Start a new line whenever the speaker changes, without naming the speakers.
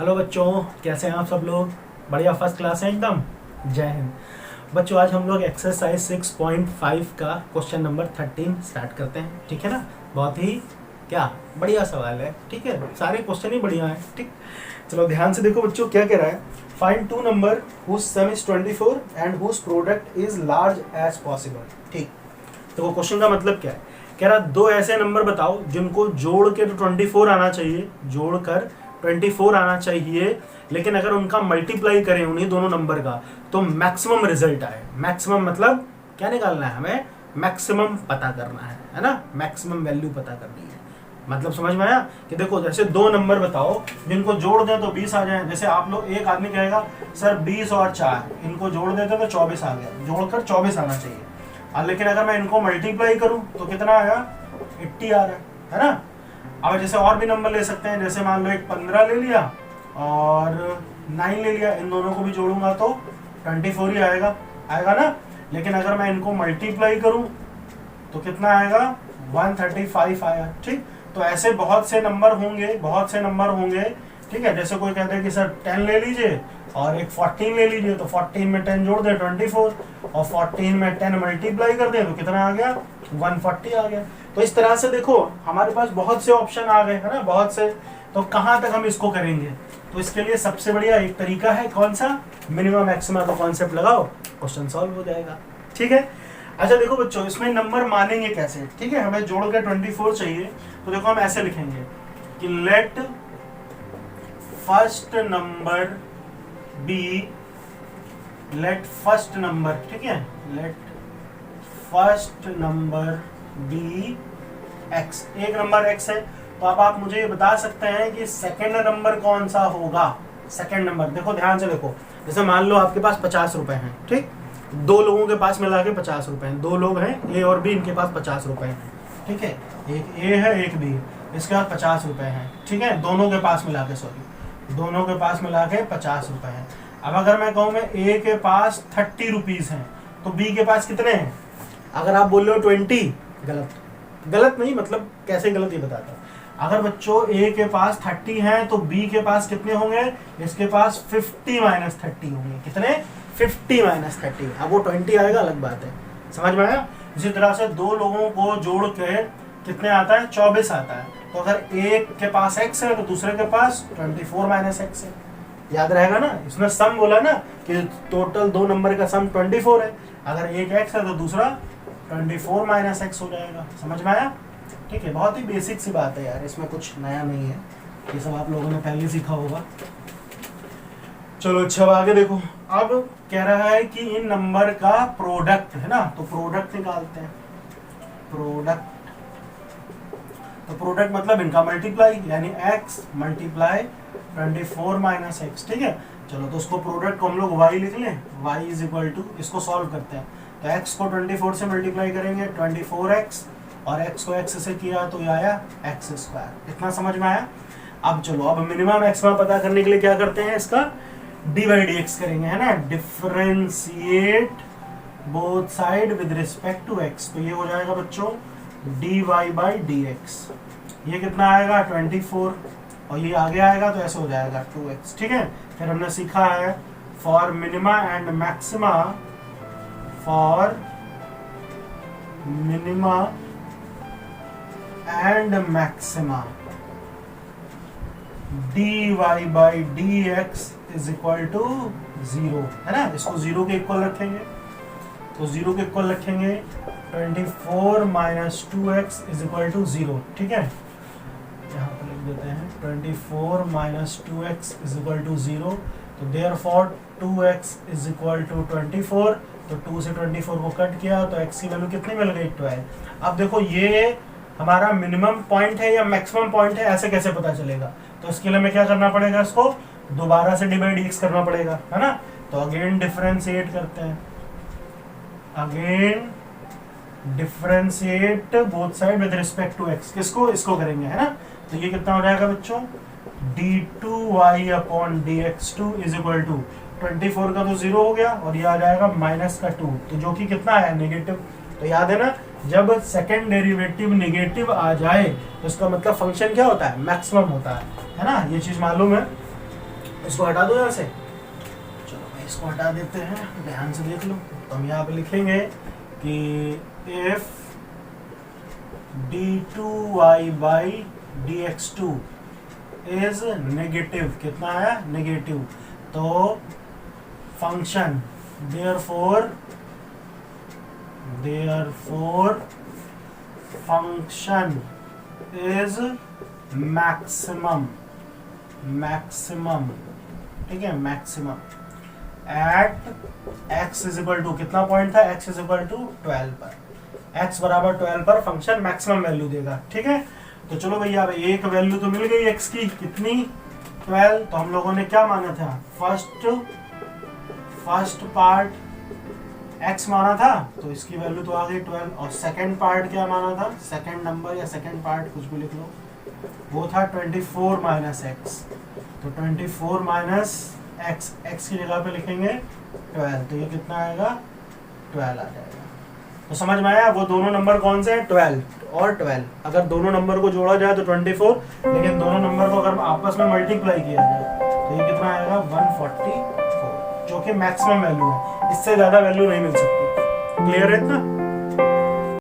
Hello बच्चों, कैसे हैं आप सब लोग? बढ़िया, फर्स्ट क्लास है एकदम। जय हिंद। बच्चों, आज हम लोग एक्सरसाइज 6.5 का क्वेश्चन नंबर 13 स्टार्ट करते हैं। ठीक है ना? बहुत ही क्या बढ़िया सवाल है। ठीक है, सारे क्वेश्चन ही बढ़िया हैं। ठीक, चलो ध्यान से देखो बच्चों, क्या कह रहा है। Find two number whose sum is 24 and whose product is large as possible. ठीक, तो वो क्वेश्चन का मतलब क्या है? कह रहा दो ऐसे नंबर बताओ जिनको जोड़ के तो 24 आना चाहिए, जोड़कर 24 आना चाहिए, लेकिन अगर उनका मल्टीप्लाई करें उन्हीं दोनों नंबर का तो मैक्सिमम रिजल्ट आए। मैक्सिमम मतलब क्या निकालना है हमें? मैक्सिमम पता करना है ना? मैक्सिमम वैल्यू पता करनी है। मतलब समझ में आया? कि देखो, जैसे दो नंबर बताओ जिनको जोड़ दें तो 20 आ जाए। जैसे आप लोग, एक आदमी कहेगा सर 20 और 4 इनको जोड़ देते तो 24 आ गया, जोड़कर 24 आना चाहिए। लेकिन अगर मैं इनको मल्टीप्लाई करूं तो कितना आएगा? 80 आ रहा है ना? अब जैसे और भी नंबर ले सकते हैं, जैसे मान लो एक 15 ले लिया और 9 ले लिया, इन दोनों को भी जोड़ूंगा तो 24 ही आएगा ना? लेकिन अगर मैं इनको मल्टीप्लाई करूं तो कितना आएगा? 135 आया। ठीक, तो ऐसे बहुत से नंबर होंगे। ठीक है, जैसे कोई कहता है कि सर 10 ले लीजिए और एक 14 ले लीजिए, तो 14 में 10 जोड़ दे 24 और 14 में 10 मल्टीप्लाई कर दे तो कितना आ गया? 140 आ गया। तो इस तरह से देखो, हमारे पास बहुत से ऑप्शन आ गए है ना, बहुत से। तो कहाँ तक हम इसको करेंगे? तो इसके लिए सबसे बढ़िया एक तरीका है, कौन सा? मिनिमम मैक्सिमा का कॉन्सेप्ट लगाओ, क्वेश्चन सॉल्व हो जाएगा। ठीक है, अच्छा देखो बच्चों, इसमें नंबर मानेंगे कैसे? ठीक है, हमें जोड़ के 24 चाहिए, तो देखो हम ऐसे लिखेंगे कि let first number be, let first number, ठीक है, let first number be x. एक नंबर एक्स है, तो अब आप मुझे ये बता सकते हैं कि सेकंड नंबर कौन सा होगा? सेकंड नंबर देखो, ध्यान से देखो। जैसे मान लो आपके पास 50 रुपए हैं। ठीक, दो लोगों के पास मिला के 50 रुपए हैं। दो लोग हैं, ए और बी, इनके पास 50 रुपए हैं। ठीक है, एक ए है एक बी, इसके पास 50 रुपए हैं। ठीक है, दोनों के पास मिला के 50 रुपए हैं। अब अगर मैं कहूँ मैं ए के पास 30 रुपीज हैं तो बी के पास कितने हैं? अगर आप बोल रहे हो 20, गलत नहीं, मतलब कैसे गलत ये बताता हूँ। अगर बच्चों ए के पास 30 हैं तो बी के पास कितने होंगे? इसके पास 50 माइनस 30 होंगे। कितने? 50 माइनस 30। अब वो 20 आएगा, अलग बात है। समझ में आया? इसी तरह से दो लोगों को जोड़ के कितने आता है? 24 आता है। तो अगर एक के पास x है तो दूसरे के पास 24 माइनस x है। याद रहेगा ना? इसमें सम बोला ना कि टोटल दो नंबर का सम 24 है। अगर एक x है तो दूसरा 24 माइनस x हो जाएगा। समझ में आया? ठीक है, बहुत ही बेसिक सी बात है यार, इसमें कुछ नया नहीं है, ये सब आप लोगों ने पहले सीखा होगा। चलो अच्छा, आगे देखो। अब कह रहा है कि इन नंबर का प्रोडक्ट है ना, तो प्रोडक्ट निकालते हैं। तो प्रोडक्ट मतलब इनका मल्टीप्लाई, यानी x मल्टीप्लाई 24 माइनस एक्स। ठीक है, चलो तो उसको प्रोडक्ट को हम लोग y लिख लें। y इज इक्वल टू, इसको सॉल्व करते हैं तो x को 24 से मल्टीप्लाई करेंगे 24x, और x को x से किया तो ये आया x स्क्वायर। इतना समझ में आया? अब चलो, अब मिनिमम मैक्सिमम पता करने के लिए क्या करते हैं? इसका डी बाई डी एक्स करेंगे, है ना? Differentiate both side with respect to x। तो ये हो जाएगा बच्चों dy बाई डी एक्स। ये कितना आएगा? 24, और ये आगे आएगा तो ऐसे हो जाएगा 2x। ठीक है, फिर हमने सीखा है for minima and maxima, for minima and maxima dy by d x is equal to 0, है ना? इसको 0 के इक्वल रखेंगे, तो 0 के इक्वल रखेंगे 24 minus 2x is equal to 0। ठीक है, यहाँ पर लिख देते हैं 24 minus 2x is equal to 0। तो therefore 2x is equal to 24, तो 2 से 24 को कट किया तो x की वैल्यू कितनी मिल गई? 12। अब देखो, ये हमारा मिनिमम पॉइंट है या मैक्सिमम पॉइंट है, ऐसे कैसे पता चलेगा? तो इसके लिए हमें क्या करना पड़ेगा? इसको दोबारा से डिवाइड x करना पड़ेगा, है ना? तो अगेन डिफरेंशिएट करते हैं, again differentiate both side with respect to x। किसको? इसको करेंगे, है ना? तो ये कितना हो जाएगा बच्चों? d2y upon dx2 is equal to 24 का तो 0 हो गया और ये आ जाएगा माइनस का 2, तो जो कि कितना है? नेगेटिव। तो याद है ना, जब सेकेंड डेरिवेटिव नेगेटिव आ जाए तो इसका मतलब फंक्शन क्या होता है? मैक्सिमम होता है ना? ये चीज मालूम है? इसको हटा दो यहाँ से, चलो भाई इसको हटा देते हैं, ध्यान से देख लो। तो हम यहाँ पे लिखेंगे कि if d2y by dx2 is negative, कितना है नेगेटिव, तो function therefore function is maximum, ठीक है, maximum at x is equal to, कितना पॉइंट था, x इज इक्वल टू 12 पर, x बराबर 12 पर फंक्शन मैक्सिमम वैल्यू देगा। ठीक है, तो चलो भैया एक वैल्यू तो मिल गई x की, कितनी 12, तो हम लोगों ने क्या माना था, फर्स्ट पार्ट x माना था, तो इसकी वैल्यू तो आ गई 12, और सेकंड पार्ट क्या माना था, सेकंड नंबर या सेकंड पार्ट कुछ भी लिख लो, वो था 24 माइनस एक्स, तो 24 माइनस एक्स, एक्स की जगह पे लिखेंगे 12, तो ये कितना आएगा 12 आ जाएगा। तो समझ में आया, वो दोनों नंबर कौन से हैं, 12 और 12, अगर दोनों नंबर को जोड़ा जाए तो 24, लेकिन दोनों नंबर को अगर आपस में मल्टीप्लाई किया जाए तो ये कितना आएगा 144, जो कि मैक्सिमम वैल्यू है, इससे ज़्यादा वैल्यू नहीं मिल सकती। क्लियर है इतना?